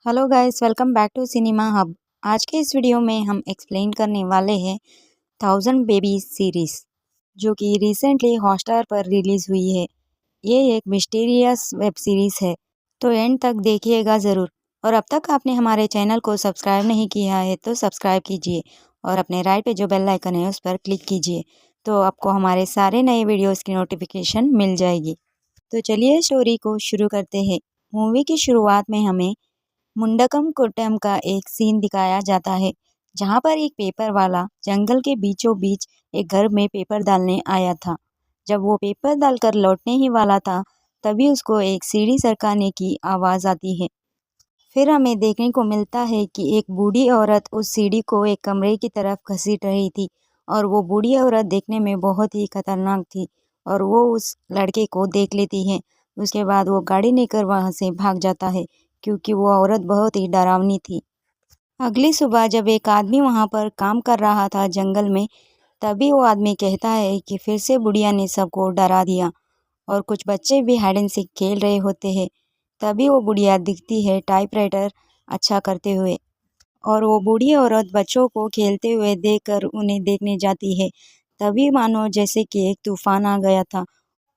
Hello guys, welcome back to cinema hub. आज के इस वीडियो में हम एक्सप्लेन करने वाले हैं 1000 बेबीज सीरीज, जो कि रिसेंटली हॉटस्टार पर रिलीज हुई है। ये एक मिस्टीरियस वेब सीरीज है, तो एंड तक देखिएगा ज़रूर। और अब तक आपने हमारे चैनल को सब्सक्राइब नहीं किया है तो सब्सक्राइब कीजिए और अपने राइट पे जो बेल आइकन है उस पर क्लिक कीजिए, तो आपको हमारे सारे नए वीडियोज़ की नोटिफिकेशन मिल जाएगी। तो चलिए स्टोरी को शुरू करते हैं। मूवी की शुरुआत में हमें मुंडकम कोट्टम का एक सीन दिखाया जाता है, जहां पर एक पेपर वाला जंगल के बीचों बीच एक घर में पेपर डालने आया था। जब वो पेपर डालकर लौटने ही वाला था, तभी उसको एक सीढ़ी सरकाने की आवाज़ आती है। फिर हमें देखने को मिलता है कि एक बूढ़ी औरत उस सीढ़ी को एक कमरे की तरफ घसीट रही थी, और वो बूढ़ी औरत देखने में बहुत ही खतरनाक थी, और वो उस लड़के को देख लेती है। उसके बाद वो गाड़ी लेकर वहाँ से भाग जाता है, क्योंकि वो औरत बहुत ही डरावनी थी। अगली सुबह जब एक आदमी वहाँ पर काम कर रहा था जंगल में, तभी वो आदमी कहता है कि फिर से बुढ़िया ने सबको डरा दिया, और कुछ बच्चे भी हाइड एंड सीक खेल रहे होते हैं। तभी वो बुढ़िया दिखती है टाइपराइटर अच्छा करते हुए, और वो बूढ़ी औरत बच्चों को खेलते हुए देखकर उन्हें देखने जाती है। तभी मानो जैसे कि एक तूफान आ गया था।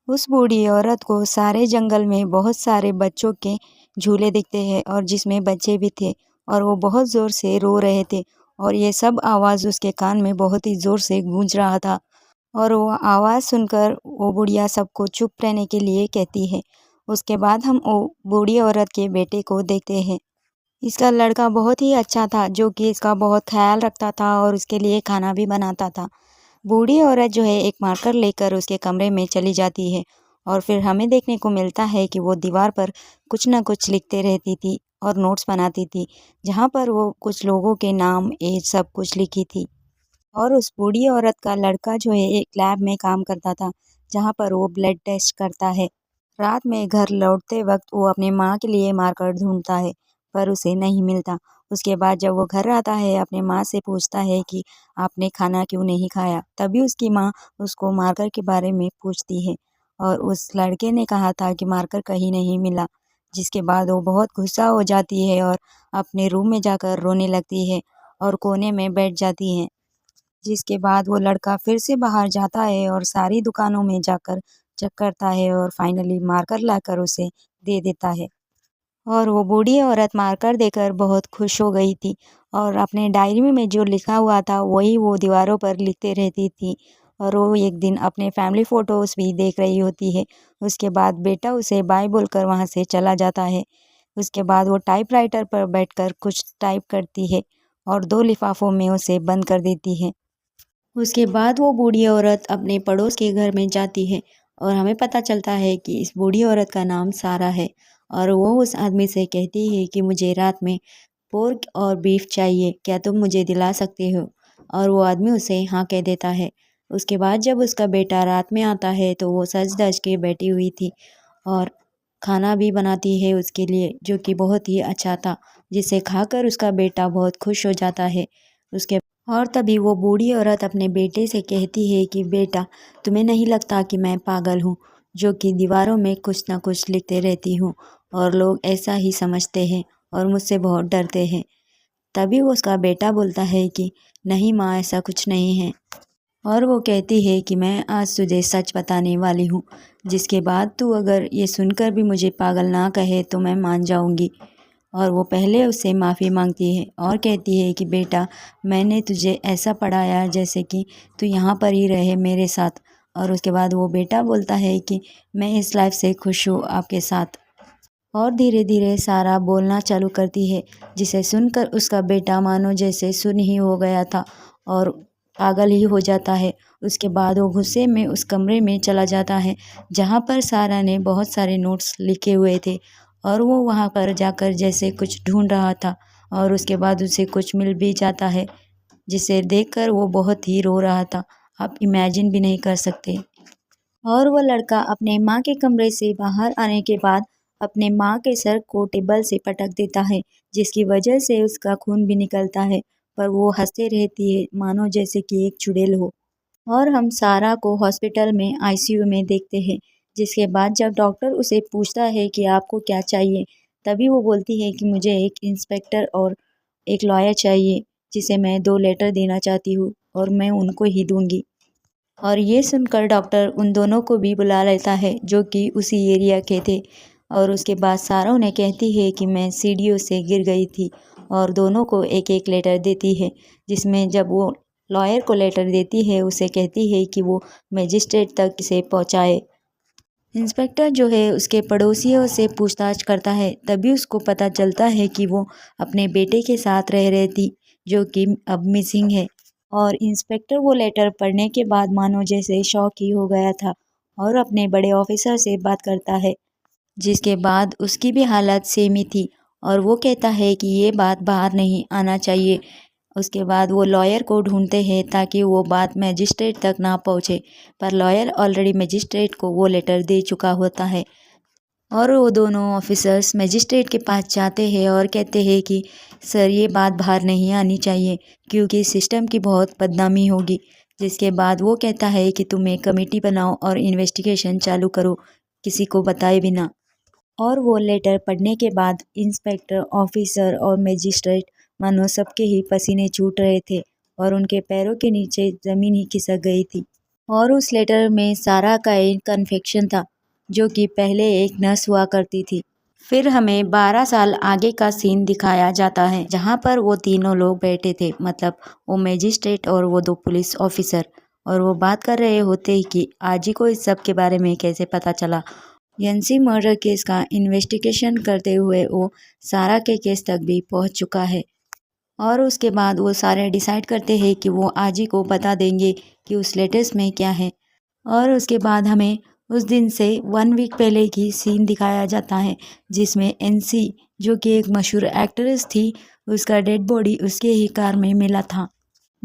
उस बूढ़ी औरत को सारे जंगल में बहुत सारे बच्चों के झूले दिखते हैं, और जिसमें बच्चे भी थे, और वो बहुत ज़ोर से रो रहे थे, और ये सब आवाज़ उसके कान में बहुत ही ज़ोर से गूंज रहा था। और वो आवाज़ सुनकर वो बुढ़िया सबको चुप रहने के लिए कहती है। उसके बाद हम वो बूढ़ी औरत के बेटे को देखते हैं। इसका लड़का बहुत ही अच्छा था, जो कि इसका बहुत ख्याल रखता था और उसके लिए खाना भी बनाता था। बूढ़ी औरत जो है एक मार्कर लेकर उसके कमरे में चली जाती है, और फिर हमें देखने को मिलता है कि वो दीवार पर कुछ न कुछ लिखते रहती थी और नोट्स बनाती थी, जहाँ पर वो कुछ लोगों के नाम, एज सब कुछ लिखी थी। और उस बूढ़ी औरत का लड़का जो है एक लैब में काम करता था, जहाँ पर वो ब्लड टेस्ट करता है। रात में घर लौटते वक्त वो अपने माँ के लिए मार्कर ढूंढता है, पर उसे नहीं मिलता। उसके बाद जब वो घर आता है, अपने माँ से पूछता है कि आपने खाना क्यों नहीं खाया। तभी उसकी माँ उसको मार्कर के बारे में पूछती है, और उस लड़के ने कहा था कि मार्कर कहीं नहीं मिला। जिसके बाद वो बहुत गुस्सा हो जाती है और अपने रूम में जाकर रोने लगती है और कोने में बैठ जाती है। जिसके बाद वो लड़का फिर से बाहर जाता है और सारी दुकानों में जाकर चेक करता है, और फाइनली मार्कर लाकर उसे दे देता है। और वो बूढ़ी औरत मार्कर देकर बहुत खुश हो गई थी, और अपने डायरी में जो लिखा हुआ था वही वो दीवारों पर लिखते रहती थी। और वो एक दिन अपने फैमिली फ़ोटोज़ भी देख रही होती है। उसके बाद बेटा उसे बाय बोलकर वहाँ से चला जाता है। उसके बाद वो टाइपराइटर पर बैठकर कुछ टाइप करती है, और 2 लिफाफों में उसे बंद कर देती है। उसके बाद वो बूढ़ी औरत अपने पड़ोस के घर में जाती है, और हमें पता चलता है कि इस बूढ़ी औरत का नाम सारा है। और वो उस आदमी से कहती है कि मुझे रात में पोर्क और बीफ चाहिए, क्या तुम मुझे दिला सकते हो? और वो आदमी उसे हाँ कह देता है। उसके बाद जब उसका बेटा रात में आता है, तो वो सज धज के बैठी हुई थी, और खाना भी बनाती है उसके लिए, जो कि बहुत ही अच्छा था, जिसे खाकर उसका बेटा बहुत खुश हो जाता है। उसके और तभी वो बूढ़ी औरत अपने बेटे से कहती है कि बेटा, तुम्हें नहीं लगता कि मैं पागल हूँ, जो कि दीवारों में कुछ ना कुछ लिखते रहती हूँ, और लोग ऐसा ही समझते हैं और मुझसे बहुत डरते हैं। तभी वो उसका बेटा बोलता है कि नहीं माँ, ऐसा कुछ नहीं है। और वो कहती है कि मैं आज तुझे सच बताने वाली हूँ, जिसके बाद तू अगर ये सुनकर भी मुझे पागल ना कहे तो मैं मान जाऊँगी। और वो पहले उससे माफ़ी मांगती है और कहती है कि बेटा, मैंने तुझे ऐसा पढ़ाया जैसे कि तू यहाँ पर ही रहे मेरे साथ। और उसके बाद वो बेटा बोलता है कि मैं इस लाइफ से खुश हूँ आपके साथ। और धीरे धीरे सारा बोलना चालू करती है, जिसे सुनकर उसका बेटा मानो जैसे सुन ही हो गया था और पागल ही हो जाता है। उसके बाद वो गुस्से में उस कमरे में चला जाता है, जहाँ पर सारा ने बहुत सारे नोट्स लिखे हुए थे, और वो वहाँ पर जाकर जैसे कुछ ढूंढ रहा था, और उसके बाद उसे कुछ मिल भी जाता है, जिसे देखकर वो बहुत ही रो रहा था। आप इमेजिन भी नहीं कर सकते। और वो लड़का अपने माँ के कमरे से बाहर आने के बाद अपने माँ के सर को टेबल से पटक देता है, जिसकी वजह से उसका खून भी निकलता है। पर वो हंसते रहती है, मानो जैसे कि एक चुड़ैल हो। और हम सारा को हॉस्पिटल में आईसीयू में देखते हैं, जिसके बाद जब डॉक्टर उसे पूछता है कि आपको क्या चाहिए, तभी वो बोलती है कि मुझे एक इंस्पेक्टर और एक लॉयर चाहिए, जिसे मैं 2 लेटर देना चाहती हूँ और मैं उनको ही दूँगी। और ये सुनकर डॉक्टर उन दोनों को भी बुला लेता है, जो कि उसी एरिया के थे। और उसके बाद सारा उन्हें कहती है कि मैं सीढ़ियों से गिर गई थी, और दोनों को एक-एक लेटर देती है, जिसमें जब वो लॉयर को लेटर देती है, उसे कहती है कि वो मजिस्ट्रेट तक इसे पहुँचाए। इंस्पेक्टर जो है उसके पड़ोसियों से पूछताछ करता है, तभी उसको पता चलता है कि वो अपने बेटे के साथ रह रही थी, जो कि अब मिसिंग है। और इंस्पेक्टर वो लेटर पढ़ने के बाद मानो जैसे शॉक ही हो गया था, और अपने बड़े ऑफिसर से बात करता है, जिसके बाद उसकी भी हालत सेम ही थी। और वो कहता है कि ये बात बाहर नहीं आना चाहिए। उसके बाद वो लॉयर को ढूंढते हैं ताकि वो बात मजिस्ट्रेट तक ना पहुँचे, पर लॉयर ऑलरेडी मजिस्ट्रेट को वो लेटर दे चुका होता है। और वो दोनों ऑफिसर्स मजिस्ट्रेट के पास जाते हैं और कहते हैं कि सर, ये बात बाहर नहीं आनी चाहिए, क्योंकि सिस्टम की बहुत बदनामी होगी। जिसके बाद वो कहता है कि तुम एक कमेटी बनाओ और इन्वेस्टिगेशन चालू करो, किसी को बताए बिना। और वो लेटर पढ़ने के बाद इंस्पेक्टर, ऑफिसर और मजिस्ट्रेट मानो सबके ही पसीने छूट रहे थे, और उनके पैरों के नीचे ज़मीन ही खिसक गई थी। और उस लेटर में सारा का एक कन्फेक्शन था, जो कि पहले एक नर्स हुआ करती थी। फिर हमें 12 साल आगे का सीन दिखाया जाता है, जहाँ पर वो तीनों लोग बैठे थे, मतलब वो मजिस्ट्रेट और वो 2 पुलिस ऑफिसर। और वो बात कर रहे होते ही कि आजी को इस सब के बारे में कैसे पता चला। एनसी मर्डर केस का इन्वेस्टिगेशन करते हुए वो सारा के केस तक भी पहुंच चुका है। और उसके बाद वो सारे डिसाइड करते हैं कि वो आज ही को बता देंगे कि उस लेटेस्ट में क्या है। और उसके बाद हमें उस दिन से 1 वीक पहले की सीन दिखाया जाता है, जिसमें एनसी, जो कि एक मशहूर एक्ट्रेस थी, उसका डेड बॉडी उसके ही कार में मिला था।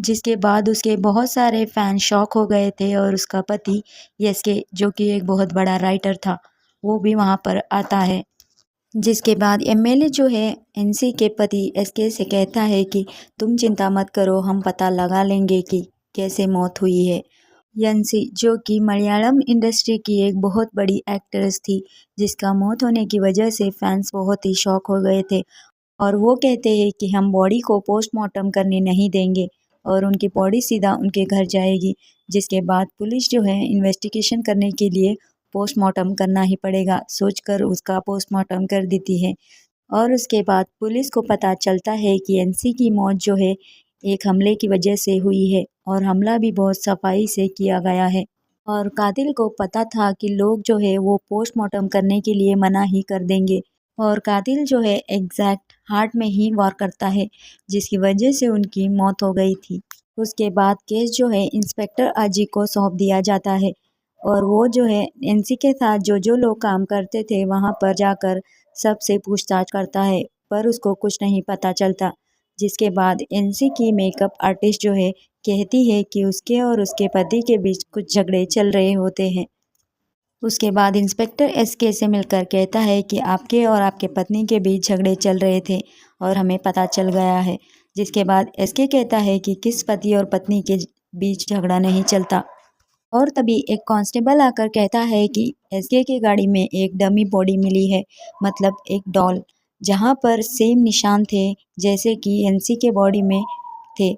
जिसके बाद उसके बहुत सारे फैन शॉक हो गए थे, और उसका पति एसके, जो कि एक बहुत बड़ा राइटर था, वो भी वहाँ पर आता है। जिसके बाद एमएलए जो है एनसी के पति एसके से कहता है कि तुम चिंता मत करो, हम पता लगा लेंगे कि कैसे मौत हुई है। एनसी, जो कि मलयालम इंडस्ट्री की एक बहुत बड़ी एक्ट्रेस थी, जिसका मौत होने की वजह से फैंस बहुत ही शॉक हो गए थे, और वो कहते हैं कि हम बॉडी को पोस्टमार्टम करने नहीं देंगे, और उनकी बॉडी सीधा उनके घर जाएगी। जिसके बाद पुलिस जो है इन्वेस्टिगेशन करने के लिए पोस्टमार्टम करना ही पड़ेगा सोचकर उसका पोस्टमार्टम कर देती है। और उसके बाद पुलिस को पता चलता है कि एनसी की मौत जो है एक हमले की वजह से हुई है, और हमला भी बहुत सफाई से किया गया है। और कातिल को पता था कि लोग जो है वो पोस्टमार्टम करने के लिए मना ही कर देंगे, और कातिल जो है एग्जैक्ट हार्ट में ही वार करता है, जिसकी वजह से उनकी मौत हो गई थी। उसके बाद केस जो है इंस्पेक्टर अजी को सौंप दिया जाता है, और वो जो है एनसी के साथ जो जो लोग काम करते थे वहाँ पर जाकर सबसे पूछताछ करता है, पर उसको कुछ नहीं पता चलता। जिसके बाद एनसी की मेकअप आर्टिस्ट जो है कहती है कि उसके और उसके पति के बीच कुछ झगड़े चल रहे होते हैं। उसके बाद इंस्पेक्टर एसके से मिलकर कहता है कि आपके और आपके पत्नी के बीच झगड़े चल रहे थे, और हमें पता चल गया है। जिसके बाद एसके कहता है कि किस पति और पत्नी के बीच झगड़ा नहीं चलता। और तभी एक कांस्टेबल आकर कहता है कि एसके की गाड़ी में एक डमी बॉडी मिली है, मतलब एक डॉल, जहां पर सेम निशान थे जैसे कि एनसी के बॉडी में थे।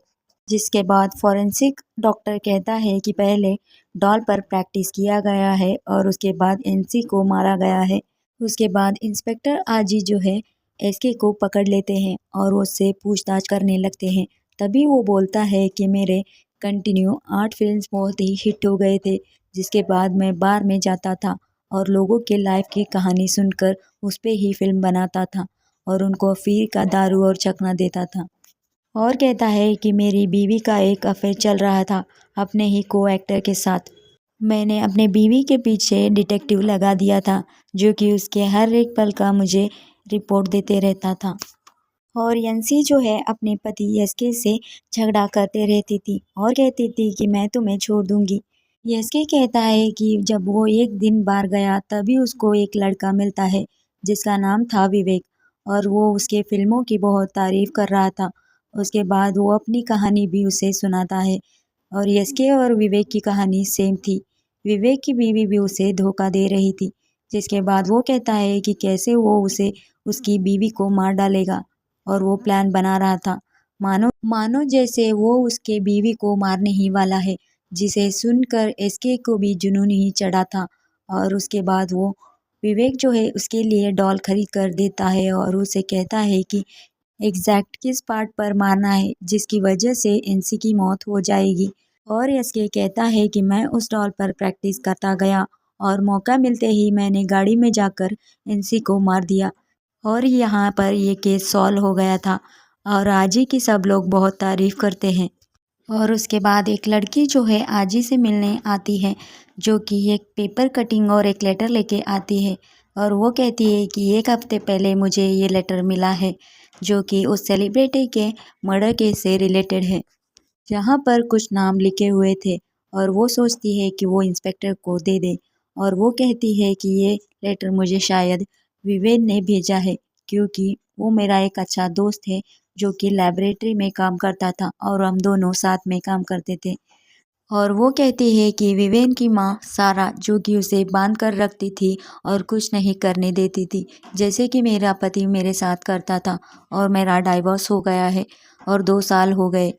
जिसके बाद फॉरेंसिक डॉक्टर कहता है कि पहले डॉल पर प्रैक्टिस किया गया है, और उसके बाद एनसी को मारा गया है। उसके बाद इंस्पेक्टर आजी जो है एसके को पकड़ लेते हैं, और उससे पूछताछ करने लगते हैं। तभी वो बोलता है कि मेरे कंटिन्यू 8 फिल्म्स बहुत ही हिट हो गए थे, जिसके बाद मैं बार में जाता था और लोगों के लाइफ की कहानी सुनकर उस पे ही फिल्म बनाता था, और उनको फ्री का दारू और चखना देता था। और कहता है कि मेरी बीवी का एक अफेयर चल रहा था अपने ही को एक्टर के साथ। मैंने अपने बीवी के पीछे डिटेक्टिव लगा दिया था, जो कि उसके हर एक पल का मुझे रिपोर्ट देते रहता था। और यंसी जो है अपने पति एसके से झगड़ा करते रहती थी, और कहती थी कि मैं तुम्हें छोड़ दूंगी। एसके कहता है कि जब वो एक दिन बाहर गया, तभी उसको एक लड़का मिलता है जिसका नाम था विवेक, और वो उसके फिल्मों की बहुत तारीफ कर रहा था। उसके बाद वो अपनी कहानी भी उसे सुनाता है, और एसके और विवेक की कहानी सेम थी। विवेक की बीवी भी उसे धोखा दे रही थी, जिसके बाद वो कहता है कि कैसे वो उसे उसकी बीवी को मार डालेगा और वो प्लान बना रहा था। मानो मानो जैसे वो उसके बीवी को मारने ही वाला है, जिसे सुनकर एसके को भी जुनून ही चढ़ा था। और उसके बाद वो विवेक जो है उसके लिए डॉल खरीद कर देता है और उसे कहता है कि एग्जैक्ट किस पार्ट पर मारना है जिसकी वजह से एनसी की मौत हो जाएगी। और एसके कहता है कि मैं उस डॉल पर प्रैक्टिस करता गया और मौका मिलते ही मैंने गाड़ी में जाकर एनसी को मार दिया और यहाँ पर ये केस सॉल्व हो गया था और आजी की सब लोग बहुत तारीफ करते हैं। और उसके बाद एक लड़की जो है आजी से मिलने आती है, जो कि एक पेपर कटिंग और एक लेटर लेके आती है और वो कहती है कि एक हफ्ते पहले मुझे ये लेटर मिला है जो कि उस सेलिब्रिटी के मर्डर केस से रिलेटेड है, जहाँ पर कुछ नाम लिखे हुए थे। और वो सोचती है कि वो इंस्पेक्टर को दे दे और वो कहती है कि ये लेटर मुझे शायद विवेक ने भेजा है, क्योंकि वो मेरा एक अच्छा दोस्त है जो कि लैबोरेटरी में काम करता था और हम दोनों साथ में काम करते थे। और वो कहती है कि विवेक की माँ सारा जो कि उसे बांध कर रखती थी और कुछ नहीं करने देती थी, जैसे कि मेरा पति मेरे साथ करता था और मेरा डाइवोर्स हो गया है और 2 साल हो गए।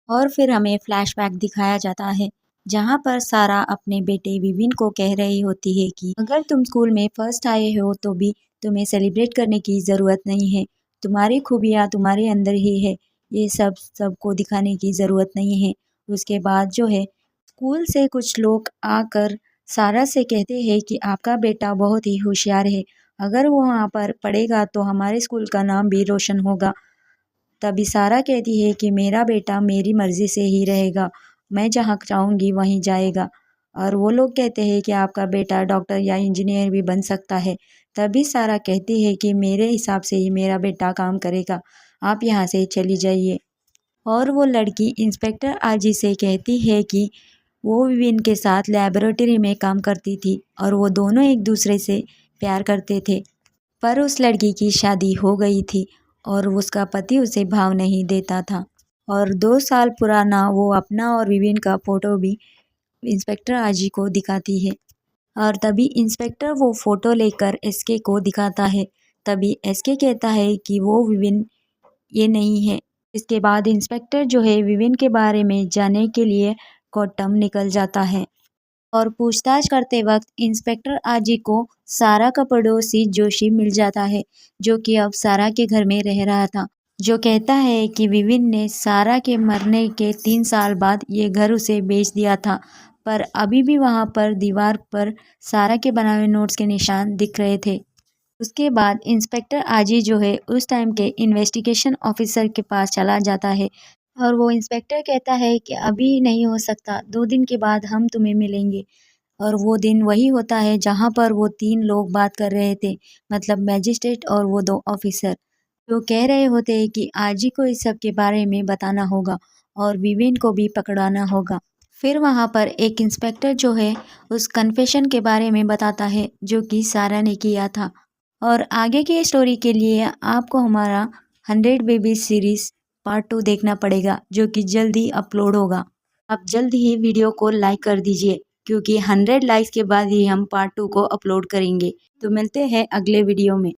और फिर हमें फ्लैशबैक दिखाया जाता है, जहाँ पर सारा अपने बेटे विविन को कह रही होती है कि अगर तुम स्कूल में फर्स्ट आए हो तो भी तुम्हें सेलिब्रेट करने की ज़रूरत नहीं है, तुम्हारी खूबियाँ तुम्हारे अंदर ही है, ये सब सबको दिखाने की ज़रूरत नहीं है। उसके बाद जो है स्कूल से कुछ लोग आकर सारा से कहते हैं कि आपका बेटा बहुत ही होशियार है, अगर वो वहाँ पर पढ़ेगा तो हमारे स्कूल का नाम भी रोशन होगा। तभी सारा कहती है कि मेरा बेटा मेरी मर्ज़ी से ही रहेगा, मैं जहाँ चाहूँगी वहीं जाएगा। और वो लोग कहते हैं कि आपका बेटा डॉक्टर या इंजीनियर भी बन सकता है। तभी सारा कहती है कि मेरे हिसाब से ही मेरा बेटा काम करेगा, आप यहाँ से चली जाइए। और वो लड़की इंस्पेक्टर आजी से कहती है कि वो विविन के साथ लैबोरेटरी में काम करती थी और वो दोनों एक दूसरे से प्यार करते थे, पर उस लड़की की शादी हो गई थी और उसका पति उसे भाव नहीं देता था। और 2 साल पुराना वो अपना और विविन का फ़ोटो भी इंस्पेक्टर आजी को दिखाती है और तभी इंस्पेक्टर वो फ़ोटो लेकर एसके को दिखाता है। तभी एसके कहता है कि वो विविन ये नहीं है। इसके बाद इंस्पेक्टर जो है विविन के बारे में जानने के लिए कोर्टम निकल जाता है और पूछताछ करते वक्त इंस्पेक्टर आजी को सारा का पड़ोसी जोशी मिल जाता है, जो कि अब सारा के घर में रह रहा था, जो कहता है कि विविन ने सारा के मरने के 3 साल बाद ये घर उसे बेच दिया था, पर अभी भी वहाँ पर दीवार पर सारा के बनाए हुए नोट्स के निशान दिख रहे थे। उसके बाद इंस्पेक्टर आजी जो है उस टाइम के इन्वेस्टिगेशन ऑफिसर के पास चला जाता है और वो इंस्पेक्टर कहता है कि अभी नहीं हो सकता, 2 दिन के बाद हम तुम्हें मिलेंगे। और वो दिन वही होता है जहाँ पर वो 3 लोग बात कर रहे थे, मतलब मैजिस्ट्रेट और वो 2 ऑफिसर, जो कह रहे होते हैं कि आजी को इस सब के बारे में बताना होगा और विवेन को भी पकड़ाना होगा। फिर वहाँ पर एक इंस्पेक्टर जो है उस कन्फेशन के बारे में बताता है जो कि सारा ने किया था। और आगे की स्टोरी के लिए आपको हमारा 100 बेबीज सीरीज़ पार्ट 2 देखना पड़ेगा, जो कि जल्द ही अपलोड होगा। आप जल्द ही वीडियो को लाइक कर दीजिए, क्योंकि 100 लाइक्स के बाद ही हम पार्ट 2 को अपलोड करेंगे। तो मिलते हैं अगले वीडियो में।